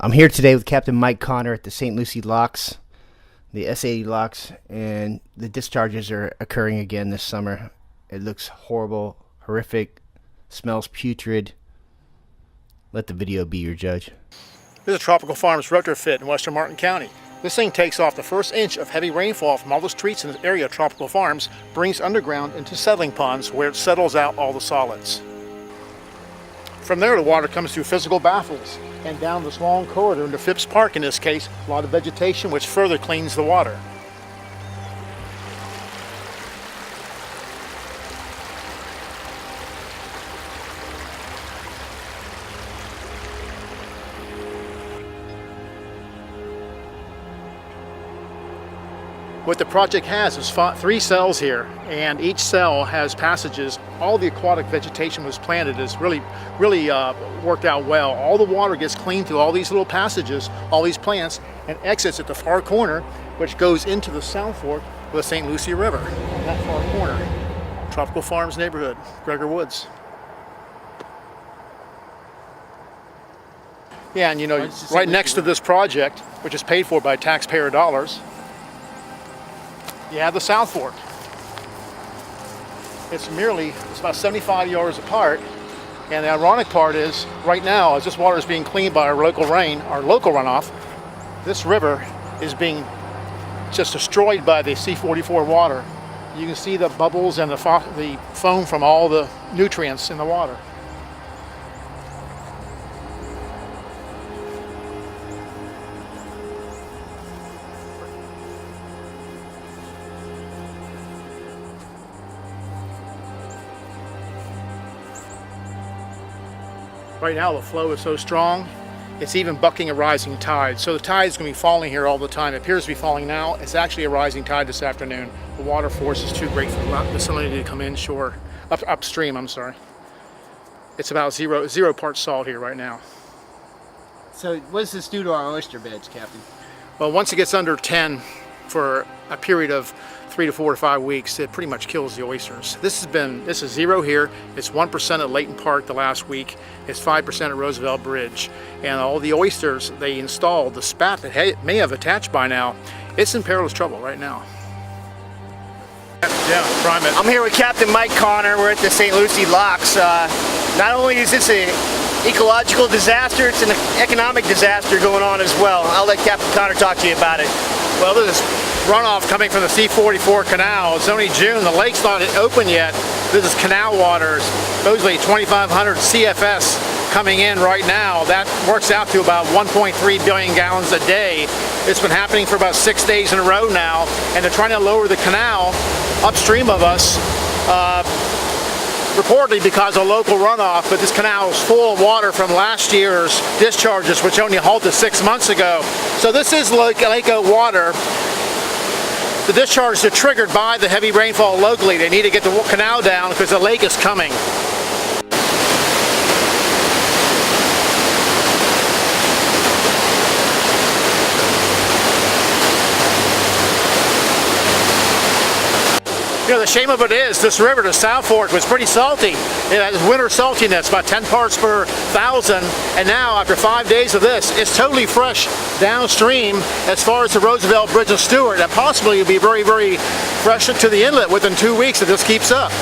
I'm here today with Captain Mike Connor at the St. Lucie locks, the S80 locks, and the discharges are occurring again this summer. It looks horrible, horrific, smells putrid. Let the video be your judge. This is a Tropical Farms retrofit in western Martin County. This thing takes off the first inch of heavy rainfall from all the streets in the area of Tropical Farms, brings underground into settling ponds where it settles out all the solids. From there, the water comes through physical baffles and down this long corridor into Phipps Park in this case, a lot of vegetation which further cleans the water. What the project has is 3 cells here, and each cell has passages. All the aquatic vegetation was planted. It's really worked out well. All the water gets cleaned through all these little passages, all these plants, and exits at the far corner, which goes into the South Fork of the St. Lucie River. That far corner, Tropical Farms neighborhood, Gregor Woods. Yeah, and you know, right next to this project, which is paid for by taxpayer dollars, you have the South Fork. It's about 75 yards apart, and the ironic part is, right now, as this water is being cleaned by our local rain, our local runoff, this river is being just destroyed by the C-44 water. You can see the bubbles and the foam from all the nutrients in the water. Right now the flow is so strong, it's even bucking a rising tide. So the tide is going to be falling here all the time. It appears to be falling now. It's actually a rising tide this afternoon. The water force is too great for the salinity to come inshore, upstream, I'm sorry. It's about zero parts salt here right now. So what does this do to our oyster beds, Captain? Well, once it gets under 10 for a period of 3 to 4 to 5 weeks, it pretty much kills the oysters. This is 0 here. It's 1% at Layton Park the last week. It's 5% at Roosevelt Bridge. And all the oysters they installed, the spat that may have attached by now, it's in perilous trouble right now. Yeah, prime it. I'm here with Captain Mike Connor. We're at the St. Lucie locks. Not only is this an ecological disaster, it's an economic disaster going on as well. I'll let Captain Connor talk to you about it. Well, this is runoff coming from the C-44 canal. It's only June. The lake's not open yet. This is canal water. Supposedly 2,500 CFS coming in right now. That works out to about 1.3 billion gallons a day. It's been happening for about 6 days in a row now, and they're trying to lower the canal upstream of us, reportedly because of local runoff, but this canal is full of water from last year's discharges, which only halted 6 months ago. So this is lake water. The discharges are triggered by the heavy rainfall locally. They need to get the canal down because the lake is coming. You know, the shame of it is, this river, the South Fork, was pretty salty. It has winter saltiness, about 10 parts per thousand, and now, after 5 days of this, it's totally fresh downstream as far as the Roosevelt Bridge and Stewart, and possibly will be very, very fresh to the inlet within 2 weeks if this keeps up.